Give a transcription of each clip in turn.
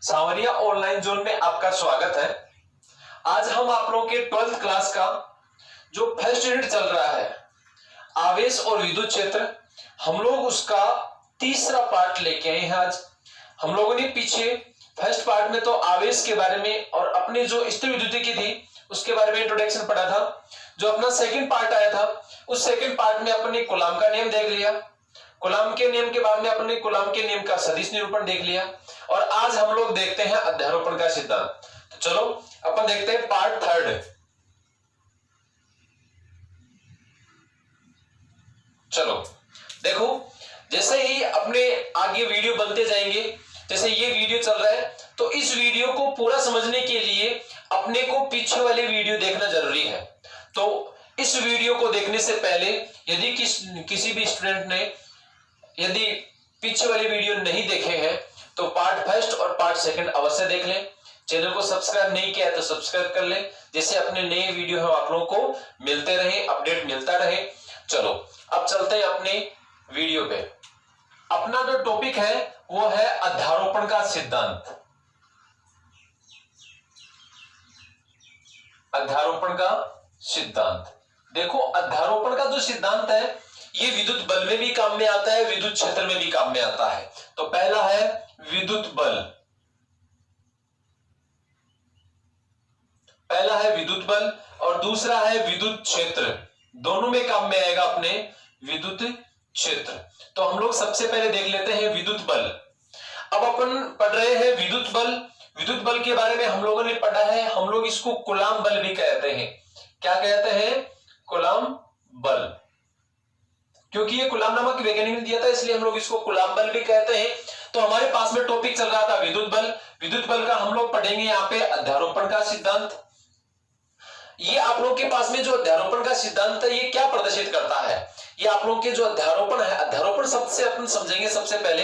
सांवरिया online zone में आपका स्वागत है। आज हम आप लोगों के 12th क्लास का जो फर्स्ट यूनिट चल रहा है आवेश और विद्युत क्षेत्र, हम लोग उसका तीसरा पार्ट लेके आए हैं। आज हम लोगों ने पीछे फर्स्ट पार्ट में तो आवेश के बारे में और अपने जो स्थिर विद्युत की थी उसके बारे में इंट्रोडक्शन पढ़ा था। जो अपना सेकंड पार्ट आया था उस सेकंड पार्ट में अपने कूलाम का नियम देख लिया। कूलाम के नियम के बाद में अपने कूलाम के नियम का सदिश निरूपण देख लिया और आज हम लोग देखते हैं अध्यारोपण का सिद्धांत। तो चलो अपन देखते हैं पार्ट थर्ड। चलो देखो, जैसे ही अपने आगे वीडियो बनते जाएंगे, जैसे ये वीडियो चल रहा है तो इस वीडियो को पूरा समझने के लिए अपने को पीछे वाले वीडियो देखना जरूरी है। तो इस वीडियो को देखने से पहले यदि किसी भी स्टूडेंट ने यदि पीछे वाले वीडियो नहीं देखे हैं तो पार्ट फर्स्ट और पार्ट सेकंड अवश्य देख लें। चैनल को सब्सक्राइब नहीं किया है तो सब्सक्राइब कर लें, जिससे अपने नए वीडियो हम आप लोगों को मिलते रहे, अपडेट मिलता रहे। चलो अब चलते हैं अपने वीडियो पे। अपना जो टॉपिक है वो है अध्यारोपण का सिद्धांत। अध्यारोपण का सिद्धांत देखो, अध्यारोपण का जो सिद्धांत है ये विद्युत बल में भी काम में आता है, विद्युत क्षेत्र में भी काम में आता है। तो पहला है विद्युत बल, पहला है विद्युत बल और दूसरा है विद्युत क्षेत्र। दोनों में काम में आएगा अपने विद्युत क्षेत्र। तो हम लोग सबसे पहले देख लेते हैं विद्युत बल। अब अपन पढ़ रहे हैं विद्युत बल। विद्युत बल के बारे में हम लोगों ने पढ़ा है, हम लोग इसको कूलाम बल भी कहते हैं। क्या कहते हैं? कूलाम बल। क्योंकि ये कूलाम नामक वैज्ञानिक ने दिया था इसलिए हम लोग इसको कूलाम बल भी कहते हैं। तो हमारे पास में टॉपिक चल रहा था विद्युत बल। विद्युत बल का हम लोग पढ़ेंगे यहाँ पे अध्यारोपण का सिद्धांत। ये आप लोग के पास में जो अध्यारोपण का सिद्धांत है ये क्या प्रदर्शित करता है? ये आप लोग के जो अध्यारोपण है, अध्यारोपण शब्द से अपन समझेंगे सबसे पहले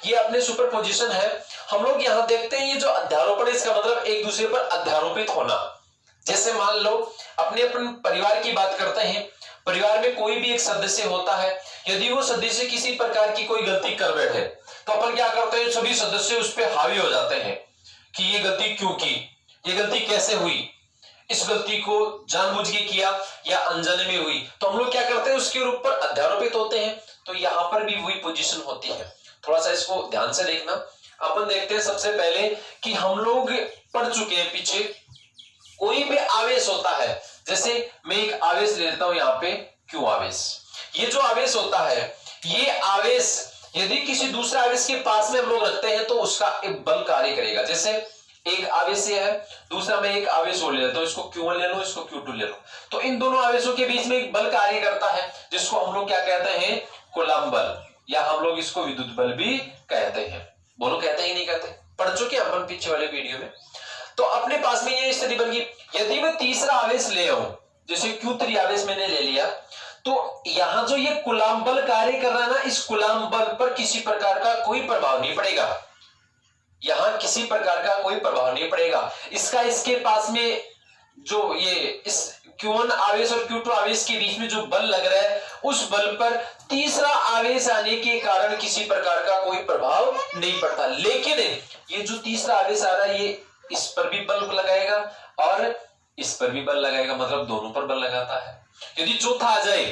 ये अपने सुपरपोजिशन है। हम लोग यहाँ देखते हैं ये जो अध्यारोपण है इसका मतलब एक दूसरे पर अध्यारोपित होना। जैसे मान लो अपने अपन परिवार की बात करते हैं, परिवार में कोई भी एक सदस्य होता है, यदि वो सदस्य किसी प्रकार की कोई गलती कर बैठे तो अपन क्या करते हैं, सभी सदस्य उस पर हावी हो जाते हैं कि ये गलती क्यों की, ये गलती कैसे हुई, इस गलती को जानबूझ के किया या अनजाने में हुई। तो हम लोग क्या करते हैं, उसके ऊपर अध्यारोपित होते हैं। तो यहां पर भी वही पोजीशन होती है। थोड़ा सा इसको ध्यान से देखना। अपन देखते हैं सबसे पहले कि हम लोग पढ़ चुके हैं पीछे, कोई भी आवेश होता है, जैसे मैं एक आवेश ले लेता हूं यहाँ पे क्यू आवेश। ये जो आवेश होता है ये आवेश यदि किसी दूसरे आवेश के पास में हम लोग रखते हैं तो उसका एक बल कार्य करेगा। जैसे एक आवेश है, दूसरा मैं एक आवेश और ले लेता हूं, इसको Q1 ले लो, इसको Q2 ले लो। तो इन दोनों आवेशों के बीच में एक बल कार्य करता है जिसको हम लोग क्या कहते हैं, कूलाम बल, या हम लोग इसको विद्युत बल भी कहते हैं। बोलो कहते ही नहीं कहते? पढ़ चुके अपन पीछे वाले वीडियो में। तो अपने पास में ये स्थिति बन गई। यदि मैं तीसरा आवेश ले आऊं, जैसे Q3 आवेश मैंने ले लिया, तो यहां जो ये कूलाम बल कार्य कर रहा है ना, इस कूलाम बल पर किसी प्रकार का कोई प्रभाव नहीं पड़ेगा। यहां किसी प्रकार का कोई प्रभाव नहीं पड़ेगा। इसका इसके पास में जो ये इस Q1 आवेश और Q2 आवेश के बीच में जो बल लग रहा है उस बल पर तीसरा आवेश आने के कारण किसी प्रकार का कोई प्रभाव नहीं पड़ता। लेकिन ये जो तीसरा आवेश आ रहा है ये इस पर भी बल लगाएगा और इस पर भी बल लगाएगा, मतलब दोनों पर बल लगाता है। यदि चौथा आ जाए,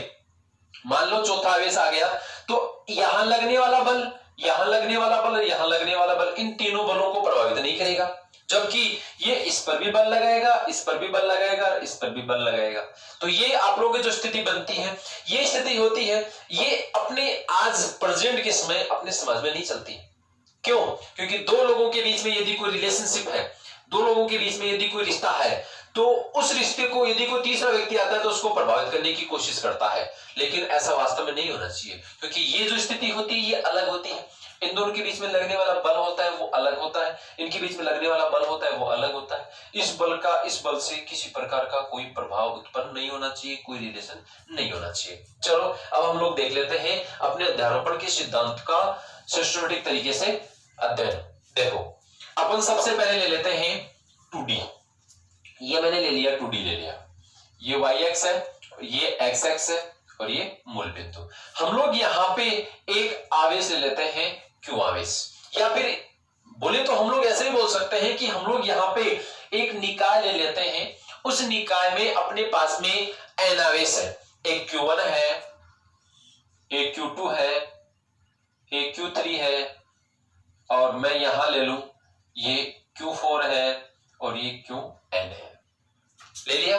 मान लो चौथा आवेश आ गया, तो यहां लगने वाला बल, यहां लगने वाला बल, यहां लगने वाला बल, इन तीनों बलों को प्रभावित नहीं करेगा। जबकि ये इस पर भी बल लगाएगा, इस पर भी बल लगाएगा, इस पर भी बल लगाएगा। तो ये आप लोगों की जो स्थिति बनती है, ये स्थिति होती है, ये अपने आज प्रेजेंट के समय अपने समाज में नहीं चलती। क्यों? क्योंकि दो लोगों के बीच में यदि कोई रिलेशनशिप है, दो लोगों के बीच में यदि कोई रिश्ता है, तो उस रिश्ते को यदि कोई तीसरा व्यक्ति आता है तो उसको प्रभावित करने की कोशिश करता है। लेकिन ऐसा वास्तव में नहीं होना चाहिए, क्योंकि ये जो स्थिति होती है ये अलग होती है। इन दोनों के बीच में लगने वाला बल होता है वो अलग होता है, इनके बीच में लगने वाला बल होता है वो अलग होता है। इस बल से किसी प्रकार का कोई प्रभाव उत्पन्न नहीं होना चाहिए, कोई रिलेशन नहीं होना चाहिए। चलो अब हम लोग देख लेते हैं अपने अध्यारोपण के सिद्धांत का सिस्टमेटिक तरीके से अध्ययन। देखो अपन सबसे पहले ले लेते हैं 2D। ये मैंने ले लिया, 2D ले लिया। ये y एक्स है, ये x एक्स है और ये मूल बिंदु। हम लोग यहाँ पे एक आवेश ले लेते हैं Q आवेश, या फिर बोले तो हम लोग ऐसे ही बोल सकते हैं कि हम लोग यहाँ पे एक निकाय ले लेते हैं, उस निकाय में अपने पास में n आवेश है, एक Q1 है, एक Q2 है, एक Q3 है, और मैं यहां ले लूं ये Q4 है और ये Qn है, ले लिया।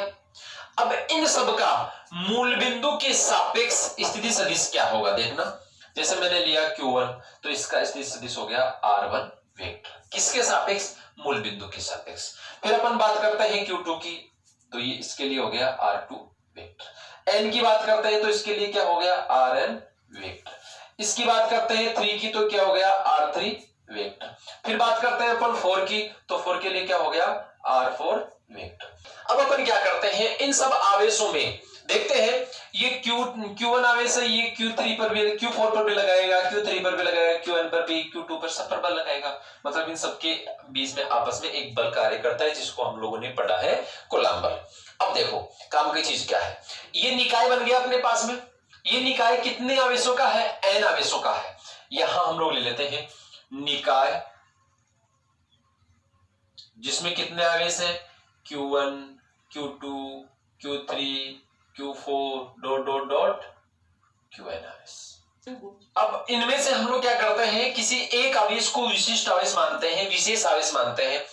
अब इन सब का मूल बिंदु के सापेक्ष स्थिति सदिश क्या होगा देखना। जैसे मैंने लिया Q1 तो इसका स्थिति सदिश हो गया R1 वेक्टर, किसके सापेक्ष? मूल बिंदु के सापेक्ष। फिर अपन बात करते हैं Q2 की, तो ये इसके लिए हो गया R2 वेक्टर। n की बात करते हैं तो इसके लिए क्या हो गया? Rn vector. इसकी बात करते हैं 3 की तो क्या हो गया? R3 vector. फिर बात करते हैं अपन 4 की, तो 4 के लिए क्या हो गया? R4 vector. अब अपन क्या करते हैं, इन सब आवेशों में देखते हैं, ये Q1 आवेश है, ये Q3 पर भी, Q4 पर भी लगाएगा, Q3 पर भी लगाएगा, Qn पर भी, Q2 पर, सब पर बल लगाएगा। मतलब इन सबके बीच में आपस में एक बल कार्य करता है, जिसको हम लोगों ने पढ़ा है कूलम्ब बल। अब देखो काम की चीज क्या है, ये निकाय बन गया अपने पास में। ये निकाय कितने आवेशों का है? n आवेशों का है। यहां हम लोग ले लेते हैं निकाय, जिसमें कितने आवेश हैं? Q1, Q2, Q3, Q4 dot dot dot Qn आवेश। अब इनमें से हम लोग क्या करते हैं, किसी एक आवेश को विशिष्ट आवेश मानते हैं, विशेष आवेश मानते हैं।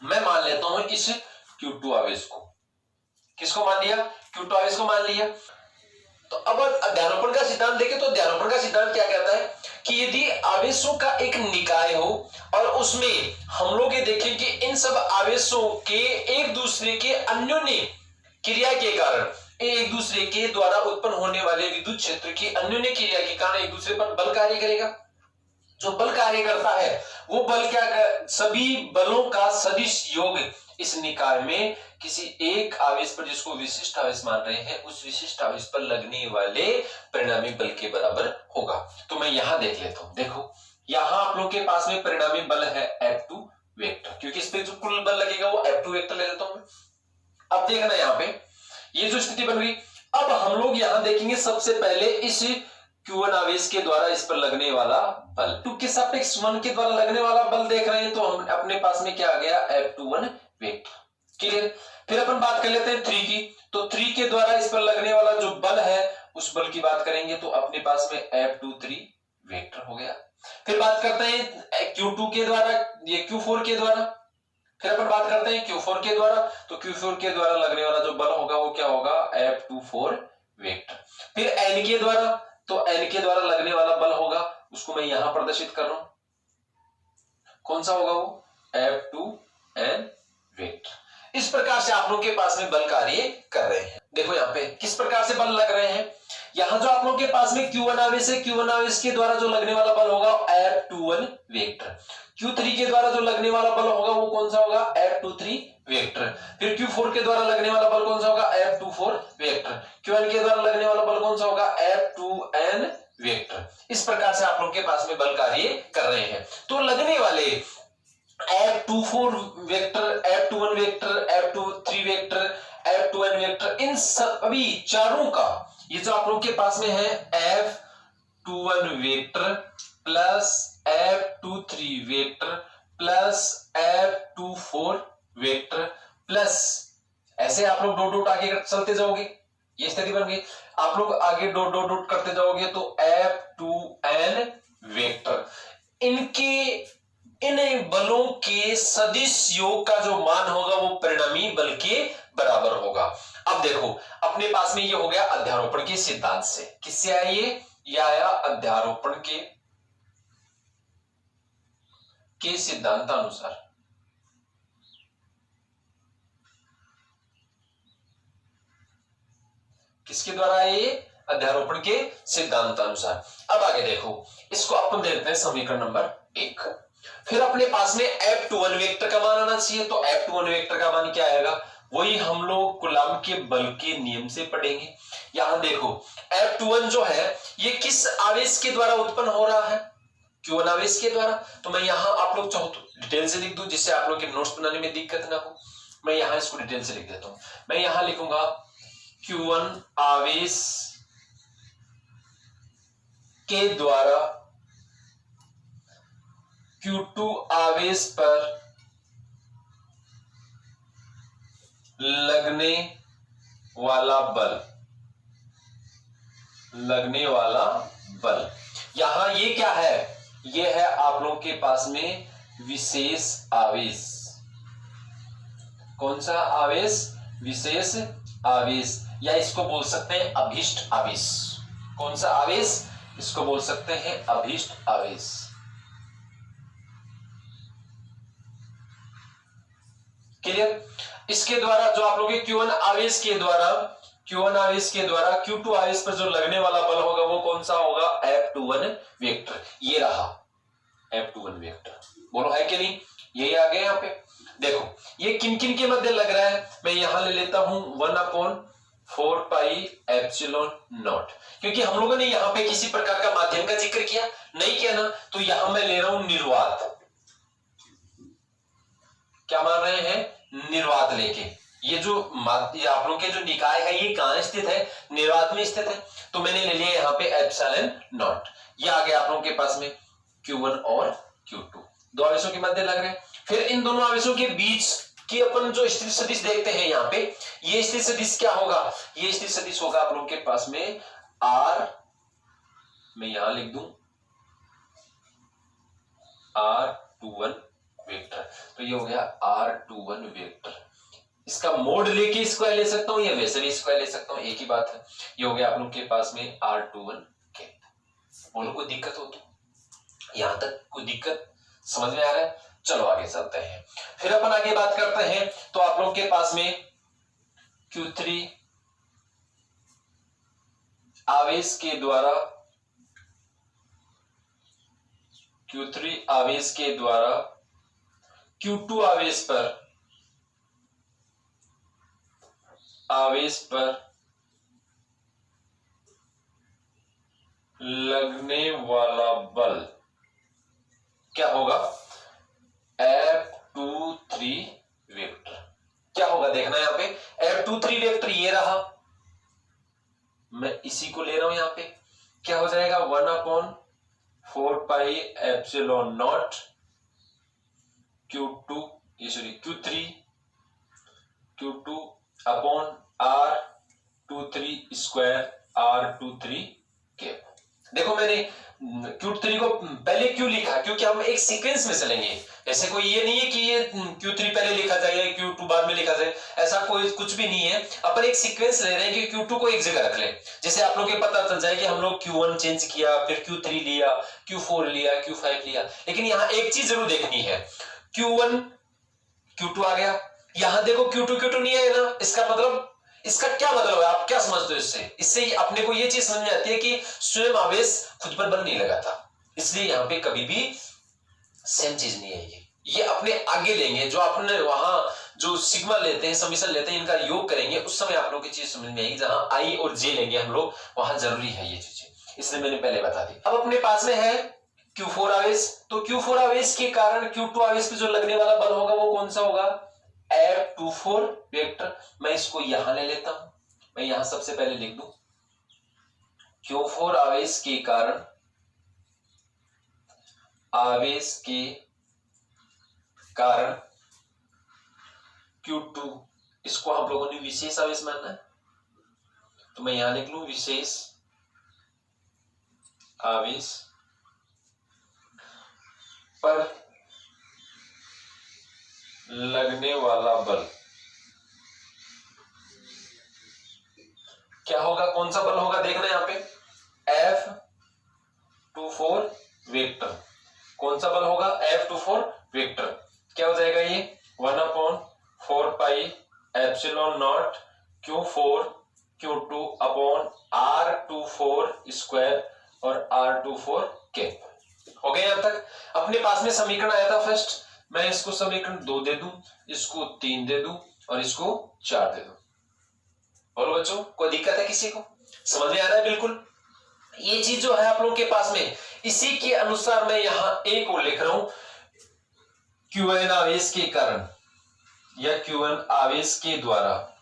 मैं मान लेता हूं इस Q2 आवेश को। किसको मान लिया? Q2 आवेश को मान लिया। तो अब अध्यारोपण का सिद्धांत देखें तो अध्यारोपण का सिद्धांत क्या कहता है कि यदि आवेशों का एक निकाय हो और उसमें हम लोग ये देखें कि इन सब आवेशों के एक दूसरे के अन्योन्य क्रिया के कारण, एक दूसरे के द्वारा उत्पन्न होने वाले विद्युत क्षेत्र की अन्योन्य क्रिया के कारण एक दूसरे पर बल कार्य करेगा। जो बल कार्य करता है वो बल क्या कर, सभी बलों का सदिश योग इस निकाय में किसी एक आवेश पर, जिसको विशिष्ट आवेश मान रहे हैं, उस विशिष्ट आवेश पर लगने वाले परिणामी बल के बराबर होगा। तो मैं यहां देख लेता हूं, देखो यहां आप लोग के पास में परिणामी बल है F2 वेक्टर, क्योंकि इस पे जो कुल बल लगेगा वो F2 वेक्टर ले लेता हूं मैं। अब देखना यहां पे ये जो स्थिति बन गई, अब हम लोग यहां देखेंगे सबसे पहले इस Q1 आवेश के द्वारा इस पर लगने वाला बल, 2 के सापेक्ष 1 के द्वारा लगने वाला बल देख रहे हैं, तो हम अपने पास में क्या आ गया? F21 vector. क्लियर? फिर अपन बात कर लेते हैं 3 की, तो 3 के द्वारा इस पर लगने वाला जो बल है उस बल की बात करेंगे तो अपने पास में F23 वेक्टर हो गया। फिर बात करते हैं Q2 के द्वारा, ये Q4 के द्वारा। फिर अपन बात करते हैं Q4 के द्वारा, तो Q4 के द्वारा लगने वाला जो बल होगा वो क्या होगा? F24 vector. फिर N के द्वारा, तो N के द्वारा लगने वाला बल होगा, उसको मैं यहां प्रदर्शित कर रहा हूं, कौन सा होगा वो? F2N vector. इस प्रकार से आप लोगों के पास में बल कार्य कर रहे हैं। देखो यहाँ पे किस प्रकार से बल लग रहे हैं। यहां जो आप लोगों के पास में Q1 आवेश है, Q1 आवेश के द्वारा जो लगने वाला बल होगा F21 वेक्टर। Q3 के द्वारा जो लगने वाला बल होगा वो कौन सा होगा? F23 vector. फिर Q4 के द्वारा लगने वाला बल कौन सा होगा? F24 vector. Qn के द्वारा लगने वाला बल कौन सा होगा? F2N vector. इस प्रकार से आप लोगों के पास में बल कार्य कर रहे हैं। तो लगने वाले F24 vector, F21 vector, F23 vector, F2N vector, इन सभी चारों का ये जो आप लोग के पास में है F21 vector plus F23 vector plus F24 vector plus, ऐसे आप लोग डॉट डॉट आगे चलते जाओगे, ये स्थिति बन गई। आप लोग आगे डॉट डॉट डॉट करते जाओगे तो F2N वेक्टर, इनके इन बलों के सदिश योग का जो मान होगा वो परिणामी बल के बराबर होगा। अब देखो अपने पास में ये हो गया अध्यारोपण के सिद्धांत से। किससे आया ये आया अध्यारोपण के सिद्धांतानुसार। किसके द्वारा ये? अध्यारोपण के सिद्धांतानुसार। अब आगे देखो, इसको अपन देखते हैं समीकरण नंबर 1। फिर अपने पास में F21 वेक्टर का मान आना चाहिए, तो F21 वेक्टर का मान क्या आएगा? वही हम लोग कूलम्ब के बल के नियम से पढ़ेंगे। यहां देखो F21 जो है ये किस आवेश के द्वारा उत्पन्न हो रहा है? Q1 आवेश के द्वारा। तो मैं यहां आप लोग चाहो तो डिटेल से लिख दूं, जिससे आप लोग के नोट्स बनाने में दिक्कत ना हो। मैं यहां इसको डिटेल से लिख देता हूं। मैं यहां लिखूंगा Q1 आवेश के द्वारा Q2 आवेश पर लगने वाला बल, लगने वाला बल। यहां ये क्या है, ये है आप लोगों के पास में विशेष आवेश। कौन सा आवेश, विशेष आवेश, या इसको बोल सकते हैं अभीष्ट आवेश। कौन सा आवेश, इसको बोल सकते हैं अभीष्ट आवेश। क्लियर। इसके द्वारा जो आप लोग Q1 आवेश के द्वारा, Q1 आवेश के द्वारा Q2 आवेश पर जो लगने वाला बल होगा वो कौन सा होगा, F21 वेक्टर। ये रहा F21 वेक्टर, बोलो है कि नहीं, यही आ गया। यहाँ पे देखो ये किन किन के मध्य लग रहा है, मैं यहां ले लेता हूं 1/4 पाई एप्सिलॉन नॉट, क्योंकि हम लोगों ने यहाँ पे किसी प्रकार का माध्यम का जिक्र किया नहीं किया ना, तो यहां मैं ले रहा हूं निर्वात। क्या मान रहे हैं, निर्वात लेके। ये जो ये आप लोग के जो निकाय है ये कहां स्थित है, निर्वात में स्थित है, तो मैंने ले लिया यहाँ पे एप्सिलॉन नॉट। ये आ गया आप लोगों के पास में Q1 और Q2, दो आवेशों के मध्य लग रहे हैं। फिर इन दोनों आवेशों के बीच की अपन जो स्थिति सदिश देखते हैं यहाँ पे, ये स्थिति सदिश क्या होगा, ये स्थिति सदिश होगा आप लोगों के पास में R, मैं यहां लिख दूं R21 वेक्टर, तो ये हो गया R21 वेक्टर। इसका मोड लेके स्क्वायर ले सकता हूं या वैसे भी स्क्वायर ले सकता हूं, एक ही बात है। ये हो गया आप लोग के पास में R21 के। बोलो कोई दिक्कत हो तो, यहां तक कोई दिक्कत समझ में आ रहा है। चलो आगे चलते हैं, फिर अपन आगे बात करते हैं। तो आप लोग के पास में Q3 आवेश के द्वारा, Q3 आवेश के द्वारा Q2 आवेश पर लगने वाला बल क्या होगा, F23 वेक्टर। क्या होगा देखना यहां पे, F23 वेक्टर ये रहा, मैं इसी को ले रहा हूं यहां पे, क्या हो जाएगा 1/4 pi epsilon not Q2 upon R23 square R23 cap. देखो मैंने Q3 को पहले क्यों लिखा, क्योंकि हम एक सीक्वेंस में चलेंगे। ऐसे कोई ये नहीं है कि ये Q3 पहले लिखा जाए या Q2 बाद में लिखा जाए, ऐसा कोई कुछ भी नहीं है। अपन एक सीक्वेंस ले रहे हैं कि Q2 को एक जगह रख ले, जैसे आप लोगों को पता चल जाए कि हम लोग Q1 चेंज किया, फिर Q3 लिया, Q4 लिया, Q5 लिया। लेकिन यहाँ एक चीज जरूर देखनी है, Q1 Q2 आ गया, यहां देखो Q2 नहीं है ना, इसका मतलब, इसका क्या मतलब है, आप क्या समझते हो इससे, इससे अपने को ये चीज समझ में आती है कि स्वयं आवेश खुद पर बल नहीं लगा था, इसलिए यहां पे कभी भी सेम चीज नहीं है। ये अपने आगे लेंगे, जो अपने वहां जो सिग्मा लेते हैं, समीशन लेते हैं, इनका योग करेंगे, उस समय आप लोग की चीज समझ में आएगी। जहां आई और जे लेंगे हम लोग, वहां जरूरी है ये चीजें, इसलिए मैंने पहले बता दी। अब अपने पास में है Q4 आवेश, तो Q4 आवेश के कारण Q2 आवेश पे जो लगने वाला बल होगा वो कौन सा होगा, F24 वेक्टर। मैं इसको यहां ले लेता हूं, मैं यहां सबसे पहले लिख दूं Q4 आवेश के कारण, आवेश के कारण Q2, इसको हम लोगों ने विशेष आवेश मानना है, तो मैं यहां लिख लूं विशेष आवेश पर लगने वाला बल क्या होगा, कौन सा बल होगा देखना यहां पे, F24 वेक्टर। कौन सा बल होगा, F24 वेक्टर। क्या हो जाएगा ये 1/4 pi epsilon not Q4 Q2 upon R24 square और R24 कैप। हो गया यहां तक। अपने पास में समीकरण आया था फर्स्ट, मैं इसको समीकरण 2 दे दूं, इसको 3 दे दूं और इसको 4 दे दूं। बोलो बच्चों कोई दिक्कत है किसी को, समझ में आ रहा है बिल्कुल। ये चीज जो है आप लोगों के पास में, इसी के अनुसार मैं यहां एक और लिख रहा हूं, Q1 आवेश के कारण या Q1 आवेश के द्वारा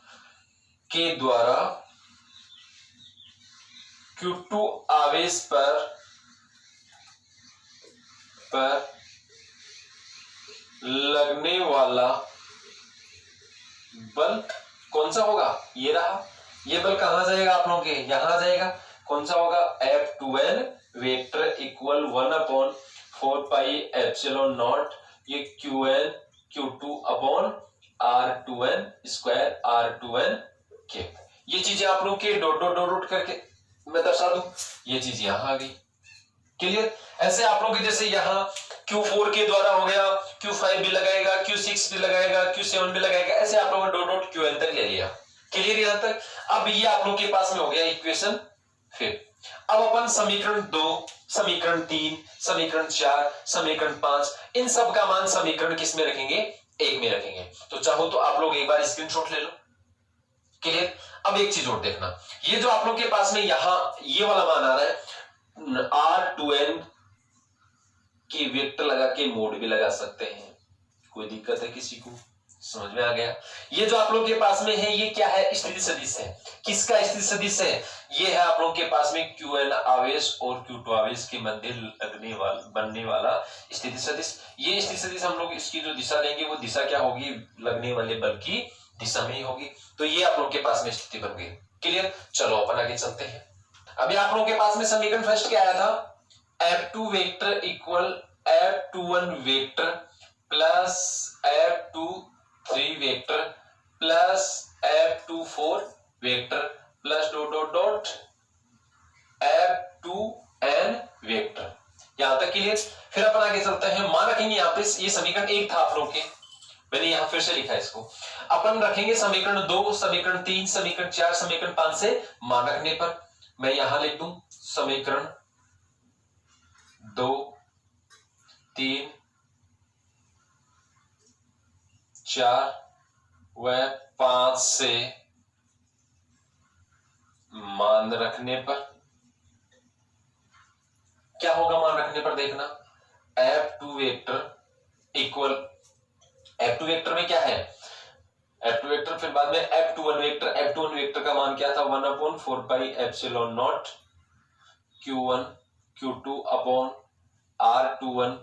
Q2 आवेश पर लगने वाला बल कौन सा होगा, ये रहा। ये बल कहां जाएगा आप लोगों के, यहां जाएगा। कौन सा होगा, F2n vector equal 1/4 pi epsilon not ये Qn Q2 upon R2n square R2n के। ये चीजें आप लोग के डॉट डॉट डॉट डॉट करके मैं दर्शा दूं, ये चीज यहां आ गई। क्लियर। ऐसे आप लोग जैसे यहाँ Q4 के द्वारा हो गया, Q5 भी लगाएगा, Q6 भी लगाएगा, Q7 भी लगाएगा, ऐसे आप लोगों ने डॉट डॉट Qn तक ले लिया। क्लियर यहां तक। अब ये आप लोग के पास में हो गया इक्वेशन। फिर अब अपन समीकरण 2, समीकरण 3, समीकरण 4, समीकरण 5 इन सब का मान समीकरण किस में रखेंगे, 1 में रखेंगे। तो चाहो तो आप लोग एक बार स्क्रीनशॉट ले लो। क्लियर। अब एक चीज और देखना, ये जो आप लोग के पास में यहां ये वाला मान आ रहा है R2n की वेक्टर लगा के मोड भी लगा सकते हैं, कोई दिक्कत है किसी को, समझ में आ गया। ये जो आप लोग के पास में है ये क्या है, स्थिति सदिश है। किसका स्थिति सदिश है, ये है आप लोग के पास में Qn आवेश और Q2 आवेश के मध्य लगने वाला बनने वाला स्थिति सदिश। ये स्थिति सदिश हम लोग इसकी जो दिशा लेंगे वो दिशा क्या होगी, लगने वाले बल की दिशा में ही होगी। तो ये आप लोग के पास में स्थिति बन गई। क्लियर। चलो अपन आगे चलते हैं। अभी आप लोगों के पास में समीकरण फर्स्ट क्या आया था, F2 vector equal F21 vector plus F23 vector plus F24 vector plus dot dot dot F2n vector. यहां तक क्लियर। फिर अपन आगे चलते हैं, मान रखेंगे यहाँ पे ये समीकरण 1 था आप लोग के, मैंने यहां फिर से लिखा है इसको। अपन रखेंगे समीकरण 2, समीकरण 3, समीकरण 4, समीकरण 5 से मान रखने पर मैं यहां लिख दूं समीकरण 2, 3, 4 व 5 से मान रखने पर क्या होगा, मान रखने पर देखना F2 vector equal, F2 vector में क्या है, F2 वेक्टर फिर बाद में F21 वेक्टर। F21 वेक्टर का मान क्या था, 1/4 pi epsilon not Q1 Q2 upon R21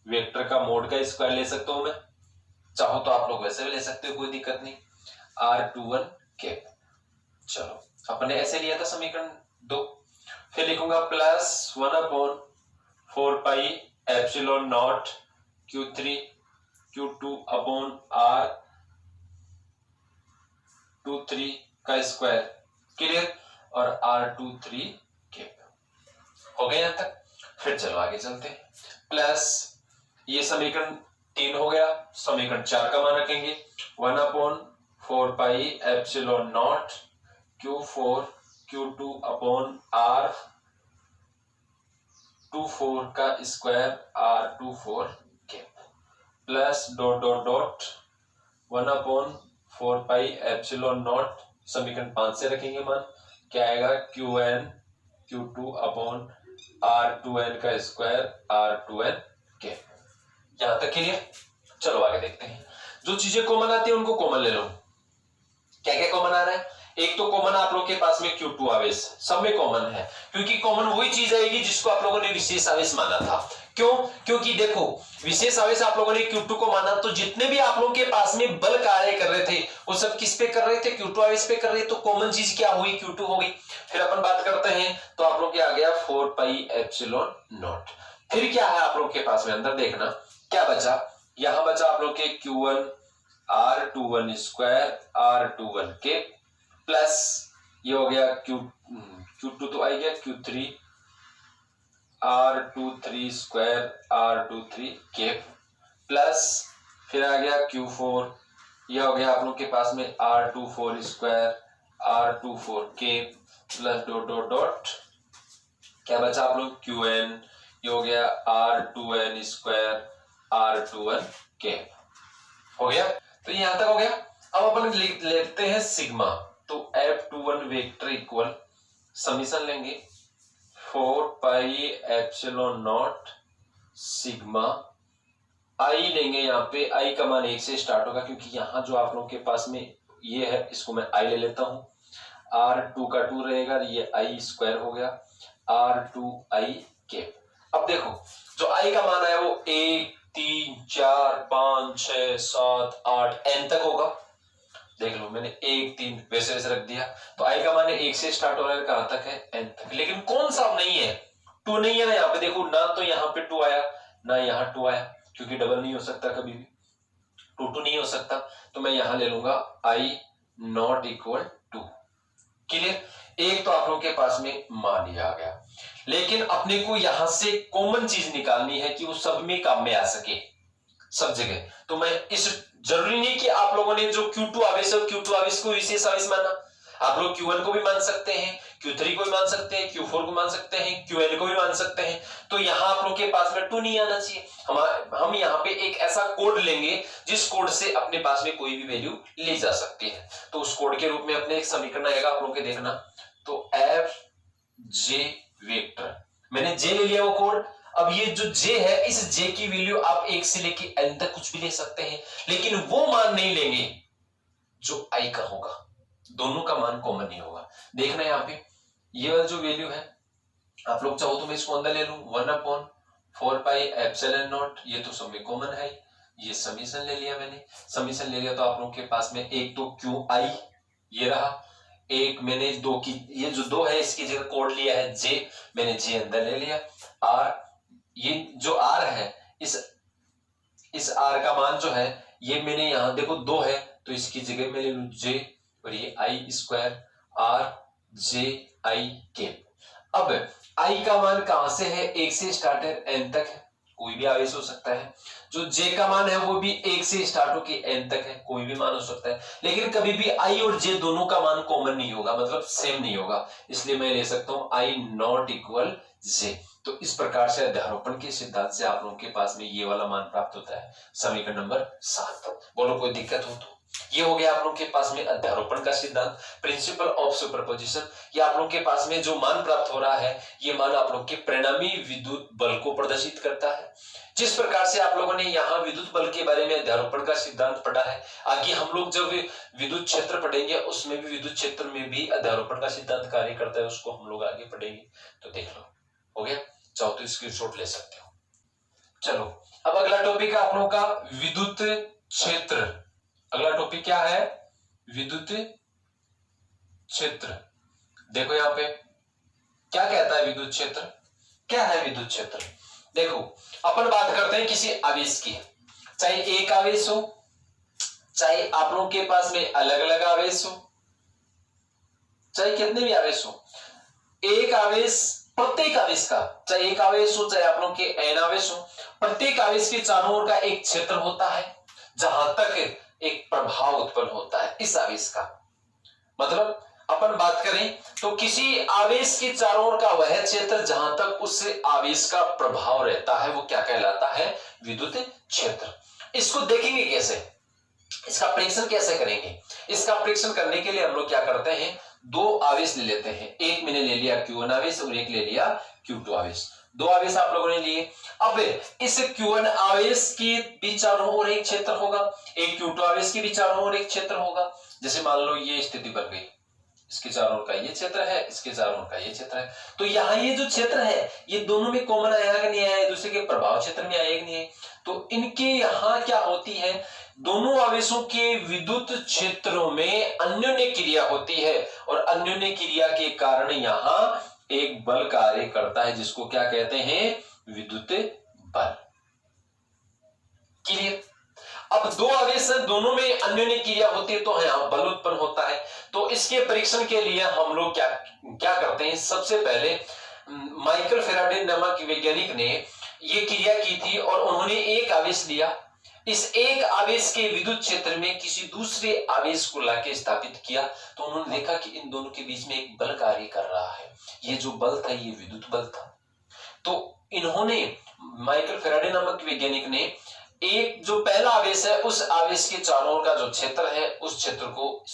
vector का मोड का स्क्वायर ले सकता हूं मैं, चाहो तो आप लोग वैसे भी ले सकते हो, कोई दिक्कत नहीं, R21 के। चलो अपने ऐसे लिया था समीकरण 2। फिर लिखूंगा plus 1/4 pi epsilon not Q3 Q2 upon R23 का स्क्वायर। क्लियर। और R23 के हो गए यहां तक। फिर चलो आगे चलते हैं, प्लस ये समीकरण 3 हो गया, समीकरण 4 का मान रखेंगे 1/4 pi epsilon not Q4 Q2 upon R24 का स्क्वायर R24 के plus dot dot dot 1/4 pi epsilon not समीकरण 5 से रखेंगे मान, क्या आएगा Qn Q2 अपॉन R2n का स्क्वायर R2n के। यहां तक क्लियर। चलो आगे देखते हैं, जो चीजें कॉमन आती है उनको कॉमन ले लो। क्या क्या कॉमन आ रहा है, एक तो कॉमन आप लोग के पास में Q2 आवेश, सब में कॉमन है, क्योंकि कॉमन वही चीज आएगी जिसको आप लोगों ने विशेष आवेश माना था। क्यों, क्योंकि देखो विशेष आवेश आप लोगों ने Q2 को माना, तो जितने भी आप लोगों के पास में बल कार्य कर रहे थे वो सब किस पे कर रहे थे, Q2 आवेश पे कर रहे थे, तो कॉमन चीज क्या हुई, Q2 हो गई। फिर अपन बात करते हैं तो आप लोग क्या आ गया 4 पाई एप्सिलॉन नॉट। फिर क्या है आप लोग के पास में, अंदर देखना क्या बचा, यहां बचा आप लोग के Q1 R21 स्क्वायर R21 के प्लस ये हो गया Q2 तो आ गया Q3 R23 स्क्वायर R23 के प्लस फिर आ गया Q4, ये हो गया आप लोग के पास में R24 स्क्वायर R24 के प्लस डॉट डॉट डॉट क्या बचा आप लोग Qn, ये हो गया R2n स्क्वायर R2n के। हो गया, तो यहां तक हो गया। अब अपन लेते हैं सिग्मा, तो F21 वेक्टर इक्वल समीशन लेंगे 4 पाई एप्सिलॉन नॉट सिग्मा आई लेंगे, यहाँ पे आई का मान 1 से स्टार्ट होगा, क्योंकि यहाँ जो आप लोगों के पास में ये है इसको मैं आई ले लेता हूं, R2 का 2 रहेगा, ये आई स्क्वायर हो गया R2 आई के। अब देखो जो आई का मान है वो 1 3 4 5 6 7 8 n तक होगा। देख लो मैंने 1 3 वैसे वैसे रख दिया। तो i का मान 1 से स्टार्ट हो रहा है, कहां तक है n तक। लेकिन कौन सा नहीं है, 2 नहीं है ना यहाँ पे। देखो ना तो यहाँ पे 2 आया ना यहाँ 2 आया, क्योंकि डबल नहीं हो सकता कभी भी, 2 2 नहीं हो सकता। तो मैं यहां ले लूंगा i not equal to. Clear. एक तो आप लोगों के पास में मान ही आ गया, लेकिन अपने को यहां से कॉमन चीज निकालनी है कि वो सब में काम में आ सके, सब जगह। तो मैं इस जरूरी नहीं कि आप लोगों ने जो Q2 आवेश है Q2 आवेश को विशेष आवेश माना, आप लोग Q1 को भी मान सकते हैं, Q3 को भी मान सकते हैं, Q4 को मान सकते हैं, Qn को भी मान सकते हैं। तो यहां आप लोग के पास में 2 नहीं आना चाहिए। हम यहाँ पे एक ऐसा कोड लेंगे जिस कोड से अपने पास में कोई भी वैल्यू ली जा सकती है। तो उस कोड के रूप में अपने एक समीकरण आएगा, आप लोग के देखना। तो एफ जे वेक्टर, मैंने जे ले लिया वो कोड। अब ये जो j है, इस j की वैल्यू आप 1 से लेके n तक कुछ भी ले सकते हैं, लेकिन वो मान नहीं लेंगे जो i का होगा। दोनों का मान कॉमन नहीं होगा। देखना यहाँ पे ये वाला जो वैल्यू है, आप लोग चाहो तो मैं इसको अंदर ले लूं 1/4 पाई एप्सिलॉन नॉट, ये तो सब में कॉमन है। ये समीशन ले लिया मैंने, समीशन ले लिया तो आप लोग के पास में एक तो क्यू आई ये रहा, एक मैंने 2 की ये जो 2 है इसकी जगह कोड लिया है j, मैंने j अंदर ले लिया। r, ये जो r है इस r का मान जो है ये मैंने यहां देखो 2 है तो इसकी जगह मैं ले लूं j, और ये i square r j i के। अब i का मान कहां से है, 1 से स्टार्ट है n तक है, कोई भी आवेश हो सकता है। जो j का मान है वो भी 1 से स्टार्ट होकर n तक है, कोई भी मान हो सकता है। लेकिन कभी भी i और j दोनों का मान कॉमन नहीं होगा, मतलब सेम नहीं होगा, इसलिए मैं ले सकता हूं i नॉट इक्वल j। तो इस प्रकार से अध्यारोपण के सिद्धांत से आप लोगों के पास में ये वाला मान प्राप्त होता है, समीकरण नंबर 7। बोलो कोई दिक्कत हो तो। ये हो गया आप लोगों के पास में अध्यारोपण का सिद्धांत, प्रिंसिपल ऑफ सुपरपोजिशन। ये आप लोगों के पास में जो मान प्राप्त हो रहा है ये मान आप लोग के परिणामी विद्युत बल को प्रदर्शित करता है। जिस प्रकार से आप लोगों ने यहाँ विद्युत बल के बारे में अध्यारोपण का सिद्धांत पढ़ा है, आगे हम लोग जब विद्युत क्षेत्र पढ़ेंगे उसमें भी विद्युत क्षेत्र में भी अध्यारोपण का सिद्धांत कार्य करता है, उसको हम लोग आगे पढ़ेंगे। तो देख लो, हो गया। चाहो तो स्क्रीनशॉट ले सकते हो। चलो अब अगला टॉपिक है आप लोगों का विद्युत क्षेत्र। अगला टॉपिक क्या है, विद्युत क्षेत्र। देखो यहाँ पे क्या कहता है विद्युत क्षेत्र, क्या है विद्युत क्षेत्र। देखो अपन बात करते हैं किसी आवेश की, चाहे एक आवेश हो चाहे आप लोगों के पास में अलग अलग आवेश हो, चाहे कितने भी आवेश हो, एक आवेश प्रत्येक आवेश का, चाहे एक आवेश हो चाहे आप लोग के एन आवेश हो, प्रत्येक आवेश के चारों ओर का एक क्षेत्र होता है जहां तक एक प्रभाव उत्पन्न होता है इस आवेश का। मतलब अपन बात करें तो किसी आवेश के चारों ओर का वह क्षेत्र जहां तक उस आवेश का प्रभाव रहता है वो क्या कहलाता है, विद्युत क्षेत्र। इसको देखेंगे कैसे, इसका परीक्षण कैसे करेंगे। इसका परीक्षण करने के लिए हम लोग क्या करते हैं, 2 आवेश ले लेते हैं। एक मैंने ले लिया Q1 आवेश और एक ले लिया Q2 आवेश, 2 आवेश आप लोगों ने लिए। अब इस Q1 आवेश के भी चारों ओर एक क्षेत्र होगा, एक Q2 आवेश के भी चारों ओर एक क्षेत्र होगा। जैसे मान लो ये स्थिति बन गई, इसके चारों ओर का ये क्षेत्र है, इसके चारों ओर का ये क्षेत्र है। तो यहाँ ये जो क्षेत्र है ये दोनों में कॉमन आया कि नहीं आया, दूसरे के प्रभाव क्षेत्र में आया कि नहीं है। तो इनके यहाँ क्या होती है, दोनों आवेशों के विद्युत क्षेत्रों में अन्योन्य क्रिया होती है और अन्योन्य क्रिया के कारण यहाँ एक बल कार्य करता है जिसको क्या कहते हैं, विद्युत बल। क्लियर। अब 2 आवेश है, दोनों में अन्योन्य क्रिया होती है तो यहाँ बल उत्पन्न होता है। तो इसके परीक्षण के लिए हम लोग क्या करते हैं, सबसे पहले माइकल फैराडे नामक वैज्ञानिक ने ये क्रिया की थी और उन्होंने एक आवेश लिया, इस एक आवेश के विद्युत क्षेत्र में किसी दूसरे आवेश को लाके स्थापित किया तो उन्होंने देखा कि इन दोनों के बीच में एक बल कार्य कर रहा है। ये जो बल था ये विद्युत बल था। तो इन्होंने, माइकल फैराडे नामक वैज्ञानिक ने एक जो पहला आवेश है उस आवेश के चारों ओर का जो क्षेत्र है उस क्षेत्र को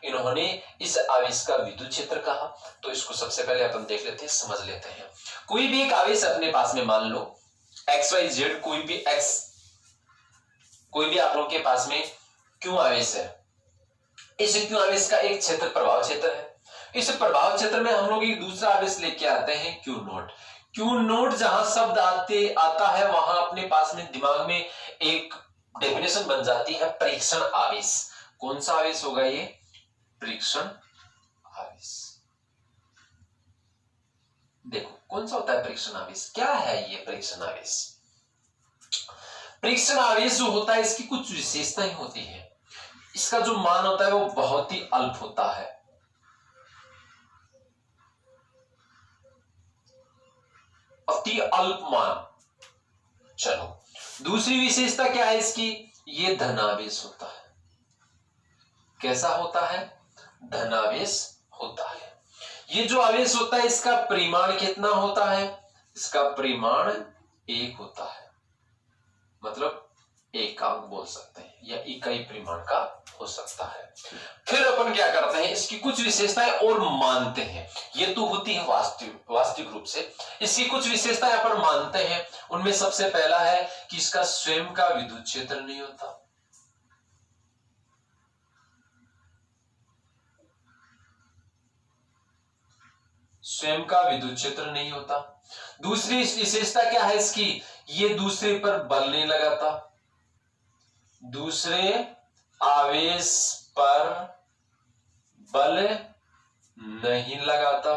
इन्होंने इस आवेश का विद्युत क्षेत्र कहा। तो इसको सबसे पहले अपन देख लेते हैं, समझ लेते हैं। कोई भी एक आवेश अपने पास में मान लो XYZ, कोई भी आप लोग के पास में क्यू आवेश है। इस क्यू आवेश का एक क्षेत्र प्रभाव क्षेत्र है। इस प्रभाव क्षेत्र में हम लोग एक दूसरा आवेश लेके आते हैं Q0। क्यू नोट जहां शब्द आता है वहां अपने पास में दिमाग में एक डेफिनेशन बन जाती है परीक्षण आवेश। कौन सा आवेश होगा ये? परीक्षण आवेश। देखो कौन सा होता है परीक्षण आवेश, क्या है ये परीक्षण आवेश? परीक्षण आवेश जो होता है इसकी कुछ विशेषताएं होती है। इसका जो मान होता है वो बहुत ही अल्प होता है, अति अल्प मान। चलो दूसरी विशेषता क्या है इसकी? ये धनावेश होता है। कैसा होता है? धनावेश होता है। ये जो आवेश होता है इसका परिमाण कितना होता है? इसका परिमाण 1 होता है, मतलब एकांक बोल सकते हैं या इकाई परिमाण का हो सकता है। फिर अपन क्या करते हैं, इसकी कुछ विशेषताएं और मानते हैं। ये तो होती है वास्तविक रूप से। इसकी कुछ विशेषताएं अपन मानते हैं। उनमें सबसे पहला है कि इसका स्वयं का विद्युत क्षेत्र नहीं होता। स्वयं का विद्युत क्षेत्र नहीं होता। दूसरी विशेषता क्या है इसकी? ये दूसरे पर बल नहीं लगाता, दूसरे आवेश पर बल नहीं लगाता,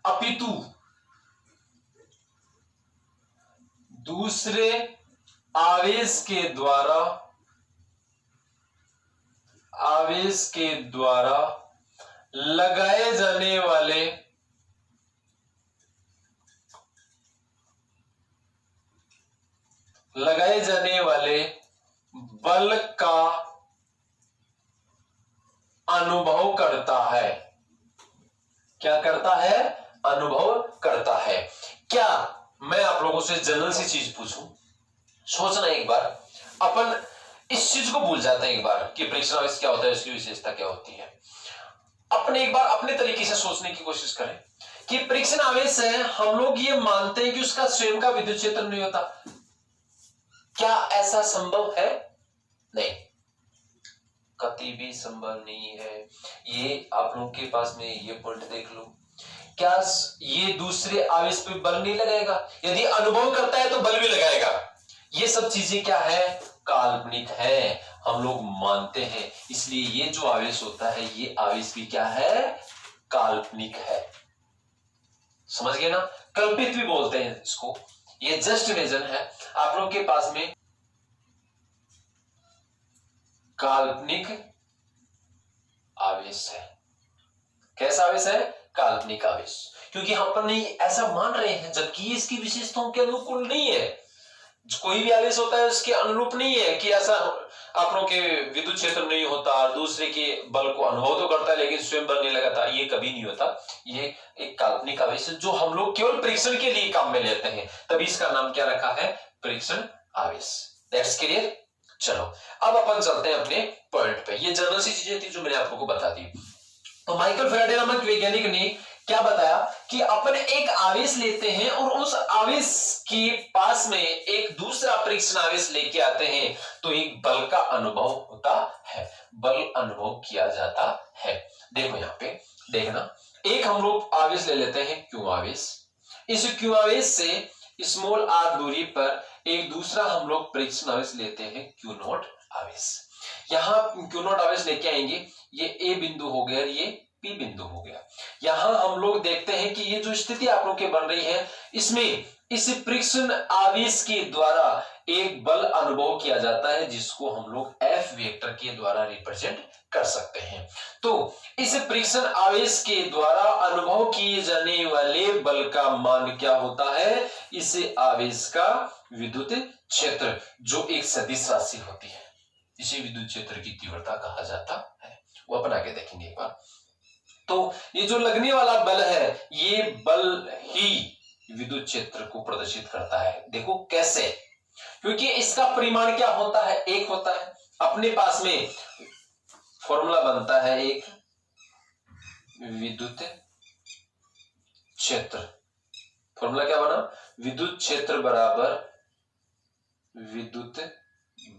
अपितु दूसरे आवेश के द्वारा लगाए जाने वाले बल का अनुभव करता है। क्या करता है? अनुभव करता है। क्या मैं आप लोगों से जनरल सी चीज पूछूं? सोचना एक बार। अपन इस चीज को भूल जाते हैं एक बार कि परीक्षण आवेश क्या होता है, इसकी विशेषता क्या होती है। अपने एक बार अपने तरीके से सोचने की कोशिश करें कि परीक्षण आवेश है, हम लोग ये मानते हैं कि उसका स्वयं का विद्युत क्षेत्र नहीं होता। क्या ऐसा संभव है? नहीं, कभी भी संभव नहीं है। ये आप लोगों के पास में ये पॉइंट देख लो। क्या ये दूसरे आवेश पे बल नहीं लगाएगा? यदि अनुभव करता है तो बल भी लगाएगा। ये सब चीजें क्या है? काल्पनिक है, हम लोग मानते हैं। इसलिए ये जो आवेश होता है ये आवेश भी क्या है? काल्पनिक है। समझ गए ना? कल्पित भी बोलते हैं इसको। ये जस्ट इमेजिन है। आप लोगों के पास में काल्पनिक आवेश है। कैसा आवेश है? काल्पनिक आवेश। क्योंकि हम पर नहीं ऐसा मान रहे हैं, जबकि इसकी विशेषताओं के अनुकूल नहीं है। कोई भी आवेश होता है उसके अनुरूप नहीं है कि ऐसा आप लोगों के विद्युत क्षेत्र नहीं होता, दूसरे के बल को अनुभव तो करता है लेकिन स्वयं बल नहीं लगाता। ये कभी नहीं होता। ये एक काल्पनिक आवेश है जो हम लोग केवल परीक्षण के लिए काम में लेते हैं, तभी इसका नाम क्या रखा है? परीक्षण आवेश। That's clear. चलो अब अपन चलते हैं अपने पॉइंट पे। ये जनरल सी चीजें थी जो मैंने आप लोगों को बता दी। तो माइकल फैराडे नामक वैज्ञानिक ने क्या बताया कि अपन एक आवेश लेते हैं और उस आवेश के पास में एक दूसरा परीक्षण आवेश लेके आते हैं तो एक बल का अनुभव होता है, बल अनुभव किया जाता है। देखो यहां पे देखना, एक हम लोग आवेश ले लेते हैं क्यू आवेश। इस क्यू आवेश से स्मॉल आर दूरी पर एक दूसरा हम लोग परीक्षण आवेश लेते हैं क्यू नॉट आवेश। यहां क्यू नॉट आवेश लेके आएंगे, ये ए बिंदु हो गया, ये पी बिंदु हो गया। यहां हम लोग देखते हैं कि ये जो स्थिति आप लोग के बन रही है इसमें इस परीक्षण आवेश के द्वारा एक बल अनुभव किया जाता है जिसको हम लोग एफ वेक्टर के द्वारा रिप्रेजेंट कर सकते हैं। तो इस परीक्षण आवेश के द्वारा अनुभव किए जाने वाले बल का मान क्या होता है? इस आवेश का विद्युत क्षेत्र, जो एक सदिश राशि होती है, इसे विद्युत क्षेत्र की तीव्रता कहा जाता है। वो अपन आगे देखेंगे एक बार। तो ये जो लगने वाला बल है ये बल ही विद्युत क्षेत्र को प्रदर्शित करता है। देखो कैसे? क्योंकि इसका परिमाण क्या होता है? 1 होता है। अपने पास में फॉर्मूला बनता है एक विद्युत क्षेत्र। फॉर्मूला क्या बना? विद्युत क्षेत्र बराबर विद्युत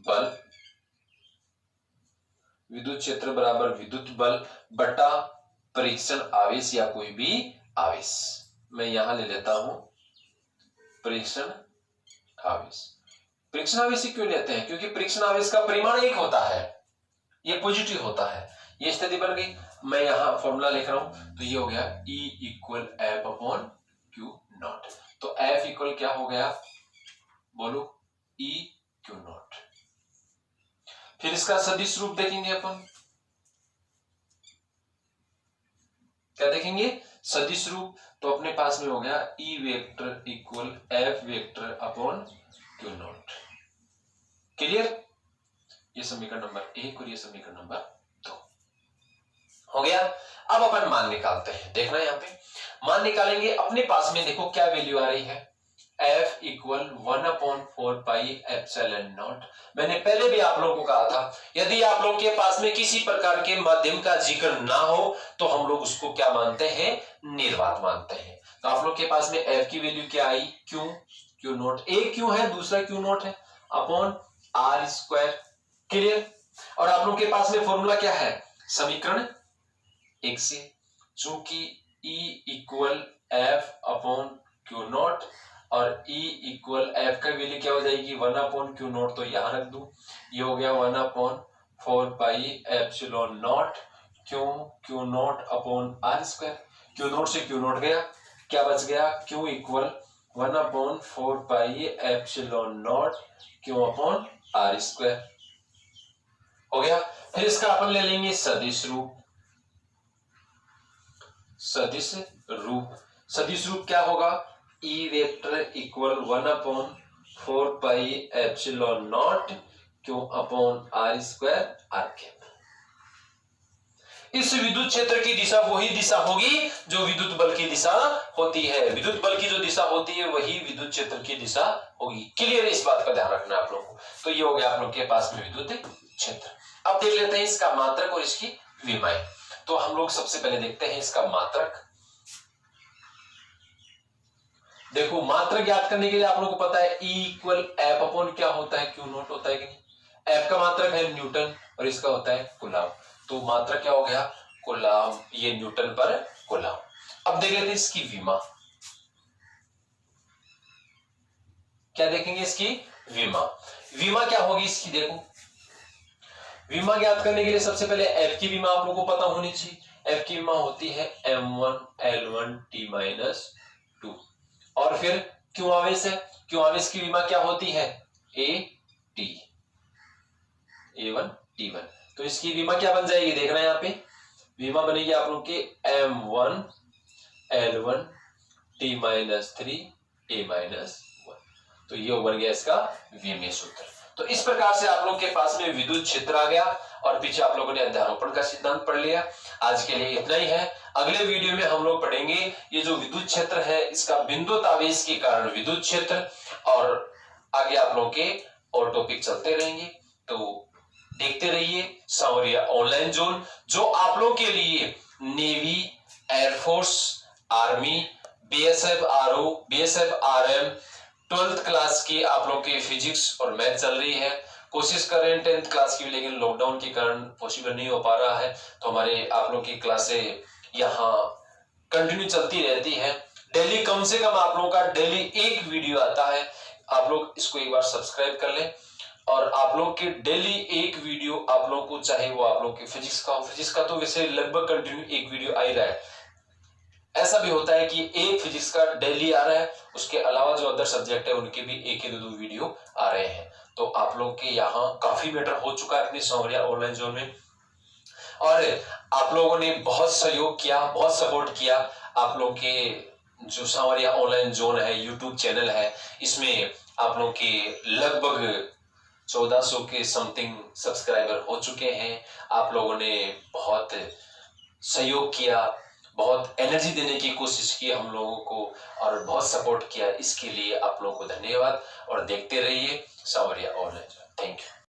बल, विद्युत क्षेत्र बराबर विद्युत बल बटा परीक्षण आवेश या कोई भी आवेश। मैं यहां ले लेता हूं परीक्षण आवेश। परीक्षण आवेश क्यों लेते हैं? क्योंकि परीक्षण आवेश का परिमाण एक होता है, ये पॉजिटिव होता है। ये स्थिति बन गई। मैं यहां फॉर्मूला लिख रहा हूं, तो ये हो गया E equal F upon Q not. तो एफ इक्वल क्या हो गया, बोलो, E क्यू नॉट। फिर इसका सदिश रूप देखेंगे अपन, क्या देखेंगे, सदिश रूप। तो अपने पास में हो गया E vector equal F vector upon Q not. Clear? ये समीकरण नंबर 1 और ये समीकरण नंबर 2 हो गया। अब अपन मान निकालते हैं। देखना यहाँ पे मान निकालेंगे। अपने पास में देखो क्या वैल्यू आ रही है, F equal 1/4 pi epsilon not. मैंने पहले भी आप लोगों को कहा था, यदि आप लोगों के पास में किसी प्रकार के माध्यम का जिक्र ना हो तो हम लोग उसको क्या मानते हैं, निर्वात मानते हैं। तो आप लोग के पास में F की वैल्यू क्या आई, क्यू नॉट। एक क्यू है, दूसरा क्यू नॉट है, अपॉन आर स्क्वायर। क्लियर? और आप लोग के पास में फॉर्मूला क्या है, समीकरण 1 से, चूंकि E equal F upon Q not और E इक्वल एफ का वैल्यू क्या हो जाएगी, 1/क्यू नॉट। तो यहां रख दूं, ये हो गया 1/4 pi epsilon not q not upon r square. Q not से क्यू नॉट गया, क्या बच गया, Q equal 1/4 pi epsilon not q upon r square हो गया। फिर इसका अपन ले लेंगे सदिश रूप। सदिश रूप क्या होगा, E vector equal 1/4 pi epsilon not q upon r square r cap. इस विद्युत क्षेत्र की दिशा वही दिशा होगी जो विद्युत बल की दिशा होती है। विद्युत बल की जो दिशा होती है वही विद्युत क्षेत्र की दिशा होगी। क्लियर? इस बात का ध्यान रखना आप लोगों को। तो ये हो गया आप लोग के पास में विद्युत क्षेत्र। अब देख लेते हैं इसका मात्रक और इसकी विमाएं। तो हम लोग सबसे पहले देखते हैं इसका मात्रक। देखो मात्रक ज्ञात करने के लिए आप लोगों को पता है E इक्वल एफ अपॉन क्या होता है, क्यू नॉट होता है कि नहीं। एफ का मात्रक है न्यूटन और इसका होता है कूलाम। तो मात्रक क्या हो गया, कूलाम, ये न्यूटन पर कूलाम। अब देख लेते हैं इसकी विमा। क्या देखेंगे, इसकी विमा क्या होगी इसकी। देखो विमा ज्ञात करने के लिए सबसे पहले एफ की विमा आप लोगों को पता होनी चाहिए। एफ की विमा होती है m1 l1 t-2। और फिर क्यू आवेश है, क्यू आवेश की विमा क्या होती है, a1 t1। तो इसकी विमा क्या बन जाएगी, देखना है यहाँ पे, विमा बनेगी आप लोग के m1 l1 t-3 a-1। तो ये बन गया इसका विमीय सूत्र। तो इस प्रकार से आप लोग के पास में विद्युत क्षेत्र आ गया और पीछे आप लोगों ने अध्यारोपण का सिद्धांत पढ़ लिया। आज के लिए इतना ही है। अगले वीडियो में हम लोग पढ़ेंगे ये जो विद्युत क्षेत्र है इसका बिंदुत आवेश के कारण विद्युत क्षेत्र, और आगे आप लोगों के और टॉपिक चलते रहेंगे। तो देखते रहिए सांवरिया ऑनलाइन जोन, जो आप लोग के लिए navy, air force, army, BSF RO, BSF RM 12th class की आप लोग के फिजिक्स और मैथ चल रही है। कोशिश कर रहे हैं 10th क्लास की, लेकिन लॉकडाउन के कारण पॉसिबल नहीं हो पा रहा है। तो हमारे आप लोग की क्लासें यहाँ कंटिन्यू चलती रहती है। डेली कम से कम आप लोगों का डेली एक वीडियो आता है। आप लोग इसको एक बार सब्सक्राइब कर लें और आप लोग के डेली एक वीडियो आप लोग को, चाहे वो आप लोग के फिजिक्स का हो, फिजिक्स का तो वैसे लगभग कंटिन्यू एक वीडियो आ ही रहा है। ऐसा भी होता है कि एक फिजिक्स का डेली आ रहा है, उसके अलावा जो अदर सब्जेक्ट है उनके भी एक या दो वीडियो आ रहे हैं। तो आप लोग के यहाँ काफी बेटर हो चुका है अपनी सांवरिया ऑनलाइन जोन में, और आप लोगों ने बहुत सहयोग किया, बहुत सपोर्ट किया। आप लोग के जो सांवरिया ऑनलाइन जोन है यूट्यूब चैनल है, इसमें आप लोग के लगभग 1400 के समथिंग सब्सक्राइबर हो चुके हैं। आप लोगों ने बहुत सहयोग किया, बहुत एनर्जी देने की कोशिश की हम लोगों को, और बहुत सपोर्ट किया। इसके लिए आप लोगों को धन्यवाद, और देखते रहिए सांवरिया ऑनलाइन। Thank you.